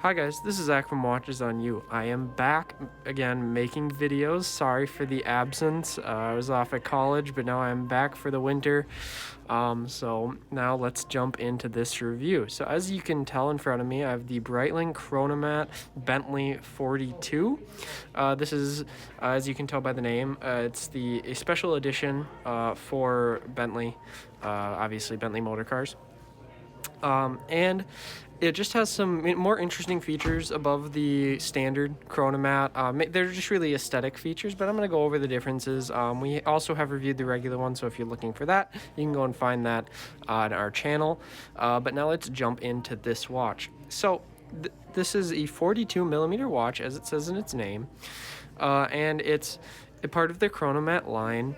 Hi guys, this is Zach from Watches on You. I am back again making videos. Sorry for the absence. I was off at college, but now I'm back for the winter. So now let's jump into this review. So as you can tell in front of me, I have the Breitling Chronomat Bentley 42. This is, as you can tell by the name, it's a special edition for Bentley, obviously Bentley motor cars. And it just has some more interesting features above the standard Chronomat. They're just really aesthetic features, but I'm going to go over the differences. We also have reviewed the regular one, so if you're looking for that, you can go and find that on our channel. But now let's jump into this watch. So this is a 42 millimeter watch, as it says in its name, and it's a part of the Chronomat line.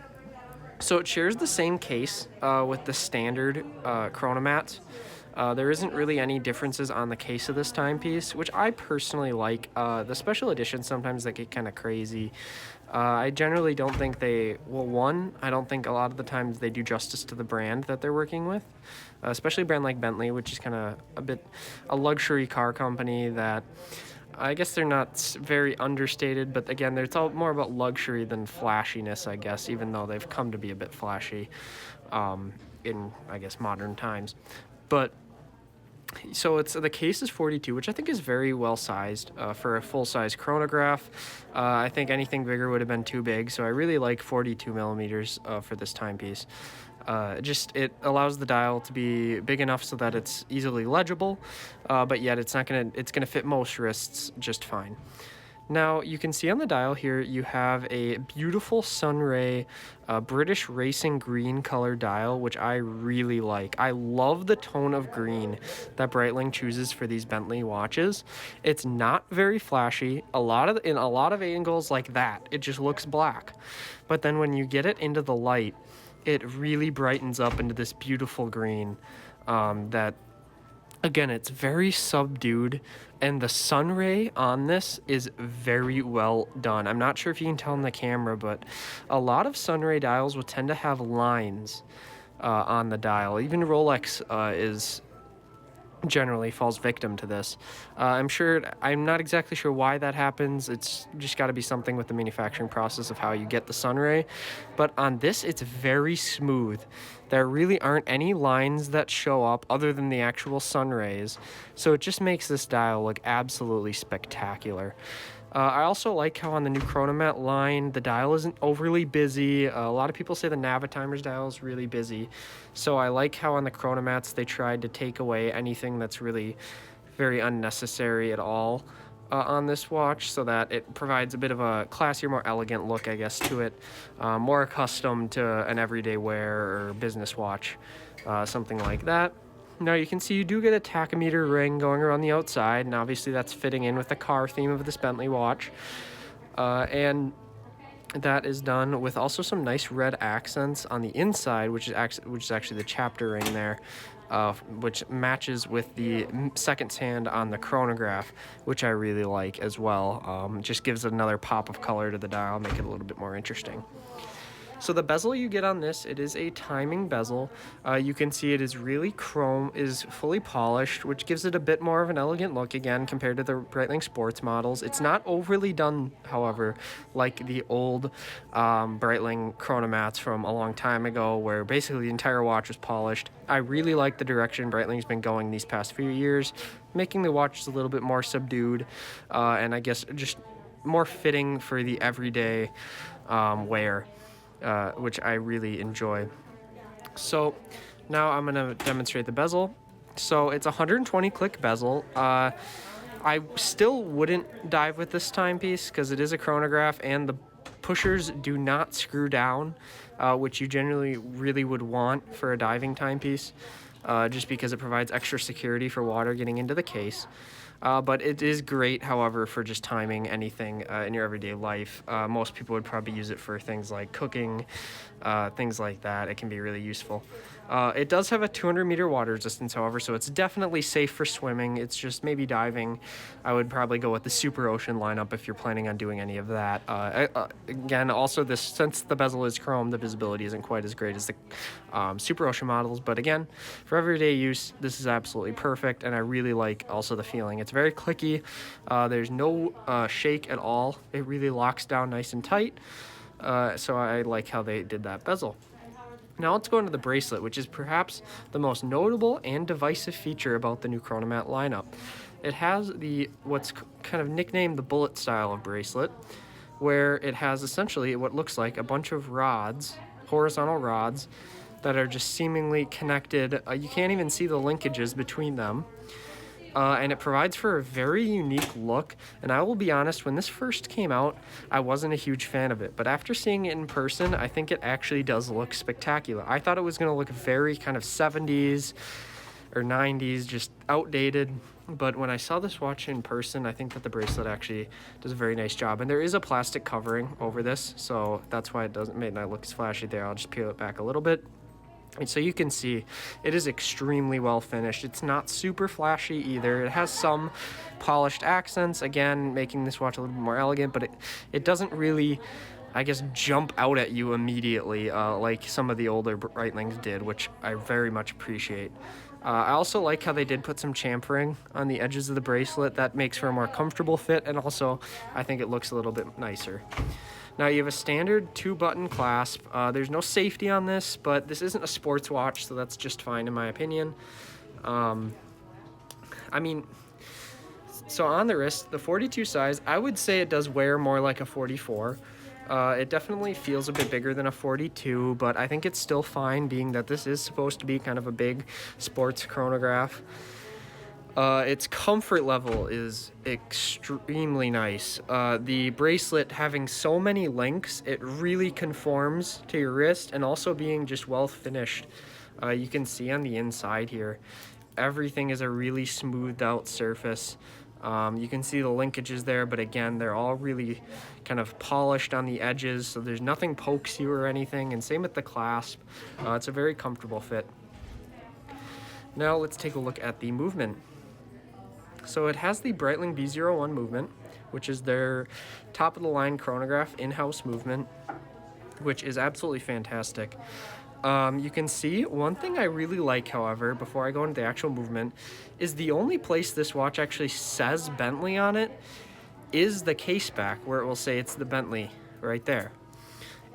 So it shares the same case with the standard Chronomats. There isn't really any differences on the case of this timepiece, which I personally like. The special editions, sometimes they get kind of crazy. I generally don't think I don't think a lot of the times they do justice to the brand that they're working with, especially a brand like Bentley, which is kind of a luxury car company that I guess they're not very understated, but again, it's all more about luxury than flashiness, I guess, even though they've come to be a bit flashy in, I guess, modern times. But so the case is 42, which I think is very well sized for a full-size chronograph. I think anything bigger would have been too big, so I really like 42 millimeters for this timepiece. It allows the dial to be big enough so that it's easily legible, but yet it's gonna fit most wrists just fine. Now you can see on the dial here you have a beautiful Sunray British racing green color dial, which I really like. I love the tone of green that Breitling chooses for these Bentley watches. It's not very flashy. In a lot of angles like that, it just looks black. But then when you get it into the light, it really brightens up into this beautiful green that, again, it's very subdued, and the sun ray on this is very well done. I'm not sure if you can tell in the camera, but a lot of sun ray dials will tend to have lines on the dial. Even Rolex generally falls victim to this. I'm not exactly sure why that happens. It's just got to be something with the manufacturing process of how you get the sun ray. But on this, it's very smooth. There really aren't any lines that show up other than the actual sun rays. So it just makes this dial look absolutely spectacular. I also like how on the new Chronomat line, the dial isn't overly busy. A lot of people say the Navitimer's dial is really busy. So I like how on the Chronomats, they tried to take away anything that's really very unnecessary at all on this watch, so that it provides a bit of a classier, more elegant look, I guess, to it. More accustomed to an everyday wear or business watch, something like that. Now you can see you do get a tachometer ring going around the outside, and obviously that's fitting in with the car theme of this Bentley watch. And that is done with also some nice red accents on the inside, which is actually the chapter ring there, which matches with the second hand on the chronograph, which I really like as well. Just gives another pop of color to the dial, make it a little bit more interesting. So the bezel you get on this, it is a timing bezel. You can see it is really is fully polished, which gives it a bit more of an elegant look again compared to the Breitling sports models. It's not overly done, however, like the old Breitling Chronomats from a long time ago, where basically the entire watch was polished. I really like the direction Breitling's been going these past few years, making the watches a little bit more subdued, and I guess just more fitting for the everyday wear. Which I really enjoy. So now I'm going to demonstrate the bezel. So it's a 120 click bezel. I still wouldn't dive with this timepiece because it is a chronograph and the pushers do not screw down, which you generally really would want for a diving timepiece, just because it provides extra security for water getting into the case. But it is great, however, for just timing anything in your everyday life. Most people would probably use it for things like cooking, things like that. It can be really useful. It does have a 200-meter water resistance, however, so it's definitely safe for swimming. It's just maybe diving. I would probably go with the Super Ocean lineup if you're planning on doing any of that. Again, also since the bezel is chrome, the visibility isn't quite as great as the Super Ocean models. But again, for everyday use, this is absolutely perfect, and I really like also the feeling. It's very clicky. There's no shake at all. It really locks down nice and tight. So I like how they did that bezel. Now let's go into the bracelet, which is perhaps the most notable and divisive feature about the new Chronomat lineup. It has what's kind of nicknamed the bullet style of bracelet, where it has essentially what looks like a bunch of rods, horizontal rods, that are just seemingly connected. You can't even see the linkages between them. And it provides for a very unique look. And I will be honest, when this first came out, I wasn't a huge fan of it. But after seeing it in person, I think it actually does look spectacular. I thought it was going to look very kind of 70s or 90s, just outdated. But when I saw this watch in person, I think that the bracelet actually does a very nice job. And there is a plastic covering over this, so that's why it may not look as flashy there. I'll just peel it back a little bit. And so you can see it is extremely well finished. It's not super flashy either. It has some polished accents, again, making this watch a little bit more elegant, but it doesn't really, I guess, jump out at you immediately like some of the older Breitlings did, which I very much appreciate. I also like how they did put some chamfering on the edges of the bracelet. That makes for a more comfortable fit, and also I think it looks a little bit nicer. Now you have a standard 2-button clasp. There's no safety on this, but this isn't a sports watch, so that's just fine in my opinion. I mean, so on the wrist, the 42 size, I would say it does wear more like a 44. It definitely feels a bit bigger than a 42, but I think it's still fine, being that this is supposed to be kind of a big sports chronograph. Its comfort level is extremely nice. The bracelet having so many links, it really conforms to your wrist, and also being just well finished. You can see on the inside here, everything is a really smoothed out surface. You can see the linkages there, but again, they're all really kind of polished on the edges, so there's nothing pokes you or anything, and same with the clasp. It's a very comfortable fit. Now let's take a look at the movement. So it has the Breitling B01 movement, which is their top-of-the-line chronograph in-house movement, which is absolutely fantastic. You can see one thing I really like, however, before I go into the actual movement, is the only place this watch actually says Bentley on it is the case back, where it will say it's the Bentley right there.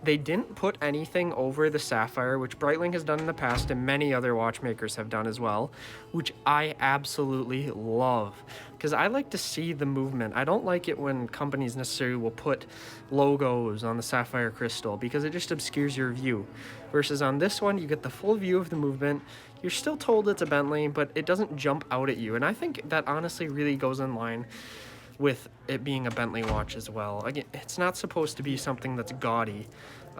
They didn't put anything over the sapphire, which Breitling has done in the past and many other watchmakers have done as well, which I absolutely love, because I like to see the movement. I don't like it when companies necessarily will put logos on the sapphire crystal, because it just obscures your view. Versus on this one, you get the full view of the movement. You're still told it's a Bentley, but it doesn't jump out at you, and I think that honestly really goes in line with it being a Bentley watch as well. Again, it's not supposed to be something that's gaudy.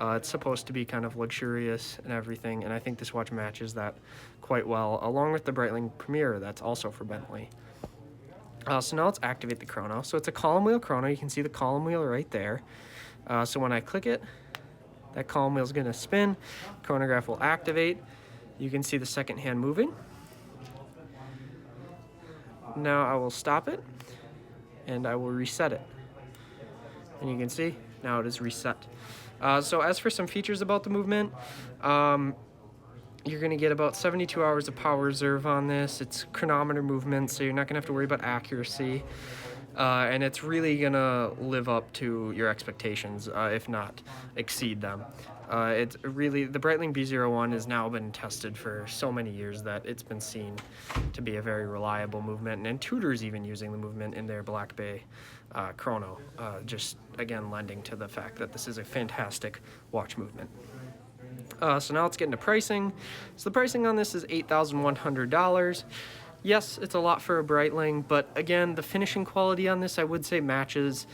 It's supposed to be kind of luxurious and everything, and I think this watch matches that quite well, along with the Breitling Premier that's also for Bentley. So now let's activate the chrono. So it's a column wheel chrono. You can see the column wheel right there. So when I click it, that column wheel is going to spin. Chronograph will activate. You can see the second hand moving. Now I will stop it, and I will reset it. And you can see, now it is reset. So as for some features about the movement, you're going to get about 72 hours of power reserve on this. It's chronometer movement, so you're not going to have to worry about accuracy. And it's really going to live up to your expectations, if not exceed them. It's really, the Breitling B01 has now been tested for so many years that it's been seen to be a very reliable movement, and Tudor's even using the movement in their Black Bay chrono, just again lending to the fact that this is a fantastic watch movement. So now let's get into pricing. So the pricing on this is $8,100. Yes, it's a lot for a Breitling, but again, the finishing quality on this I would say matches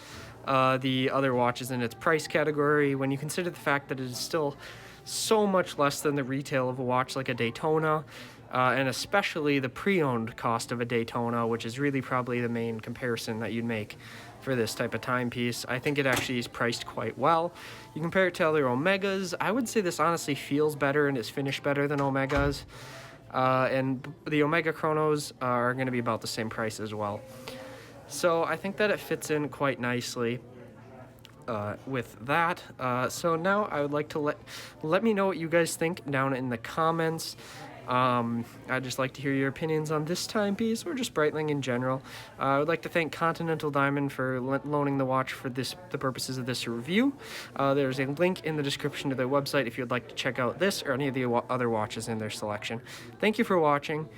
the other watches in its price category, when you consider the fact that it is still so much less than the retail of a watch like a Daytona, and especially the pre-owned cost of a Daytona, which is really probably the main comparison that you'd make for this type of timepiece. I think it actually is priced quite well. You compare it to other Omegas, I would say this honestly feels better and is finished better than Omegas, and the Omega Chronos are going to be about the same price as well. So I think that it fits in quite nicely with that. So now I would like to let me know what you guys think down in the comments. I'd just like to hear your opinions on this timepiece or just Breitling in general. I would like to thank Continental Diamond for loaning the watch for the purposes of this review. There's a link in the description to their website if you'd like to check out this or any of the other watches in their selection. Thank you for watching.